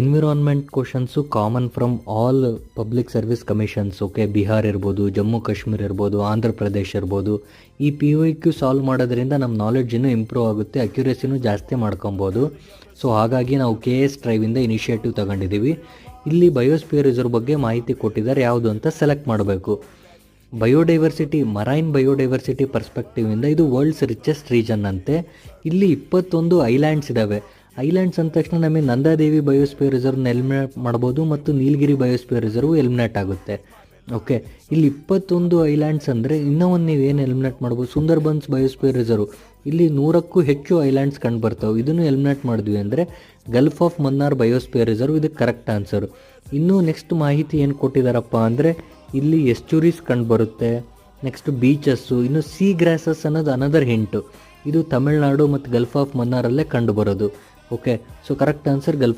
Environment questions common from all public service commissions. Okay, Bihar ಇರ್ಬೋದು, ಜಮ್ಮು ಕಾಶ್ಮೀರ್ ಇರ್ಬೋದು, ಆಂಧ್ರ ಪ್ರದೇಶ್ ಇರ್ಬೋದು. ಈ PYQ ಸಾಲ್ವ್ ಮಾಡೋದ್ರಿಂದ ನಮ್ಮ ನಾಲೆಡ್ಜ್ ಇನ್ನೂ ಇಂಪ್ರೂವ್ ಆಗುತ್ತೆ, ಅಕ್ಯುರೇಸಿನೂ ಜಾಸ್ತಿ ಮಾಡ್ಕೊಬೋದು. ಸೊ ಹಾಗಾಗಿ ನಾವು KS ಡ್ರೈವಿಂದ ಇನಿಷಿಯೇಟಿವ್ ತಗೊಂಡಿದ್ದೀವಿ. ಇಲ್ಲಿ ಬಯೋಸ್ಪಿಯರ್ ರಿಸರ್ವ್ ಬಗ್ಗೆ ಮಾಹಿತಿ ಕೊಟ್ಟಿದ್ದಾರೆ, ಯಾವುದು ಅಂತ ಸೆಲೆಕ್ಟ್ ಮಾಡಬೇಕು. ಬಯೋಡೈವರ್ಸಿಟಿ, ಮರೈನ್ ಬಯೋಡೈವರ್ಸಿಟಿ ಪರ್ಸ್ಪೆಕ್ಟಿವಿಂದ ಇದು ವರ್ಲ್ಡ್ಸ್ ರಿಚೆಸ್ಟ್ ರೀಜನ್ ಅಂತೆ. ಇಲ್ಲಿ 21 ಐಲ್ಯಾಂಡ್ಸ್ ಇದ್ದಾವೆ. ಐಲ್ಯಾಂಡ್ಸ್ ಅಂದ ತಕ್ಷಣ ನಮಗೆ ನಂದಾದೇವಿ ಬಯೋಸ್ಪಿಯರ್ ರಿಸರ್ವ್ನ ಎಲಿಮಿನೇಟ್ ಮಾಡ್ಬೋದು ಮತ್ತು ನೀಲಗಿರಿ ಬಯೋಸ್ಪಿಯರ್ ರಿಸರ್ವ್ ಎಲಿಮಿನೇಟ್ ಆಗುತ್ತೆ. ಓಕೆ, ಇಲ್ಲಿ 21 ಐಲ್ಯಾಂಡ್ಸ್ ಅಂದರೆ ಇನ್ನೂ ಒಂದು ನೀವೇನು ಎಲಿಮಿನೇಟ್ ಮಾಡ್ಬೋದು, ಸುಂದರ್ಬನ್ಸ್ ಬಯೋಸ್ಪಿಯರ್ ರಿಸರ್ವ್. ಇಲ್ಲಿ 100ಕ್ಕೂ ಹೆಚ್ಚು ಐಲ್ಯಾಂಡ್ಸ್ ಕಂಡು ಬರ್ತಾವೆ. ಇದನ್ನು ಎಲಿಮಿನೇಟ್ ಮಾಡಿದ್ವಿ ಅಂದರೆ Gulf of Mannar biosphere reserve ಇದಕ್ಕೆ ಕರೆಕ್ಟ್ ಆನ್ಸರು. ಇನ್ನೂ ನೆಕ್ಸ್ಟ್ ಮಾಹಿತಿ ಏನು ಕೊಟ್ಟಿದ್ದಾರಪ್ಪ ಅಂದರೆ ಇಲ್ಲಿ ಎಸ್ಚುರೀಸ್ ಕಂಡು ಬರುತ್ತೆ, ನೆಕ್ಸ್ಟ್ ಬೀಚಸ್ಸು, ಇನ್ನು ಸೀ ಗ್ರಾಸಸ್ ಅನ್ನೋದು ಅನದರ್ ಹಿಂಟು. ಇದು ತಮಿಳ್ನಾಡು ಮತ್ತು ಗಲ್ಫ್ ಆಫ್ ಮನ್ನಾರಲ್ಲೇ ಕಂಡು ಬರೋದು. Okay, so correct answer Gulf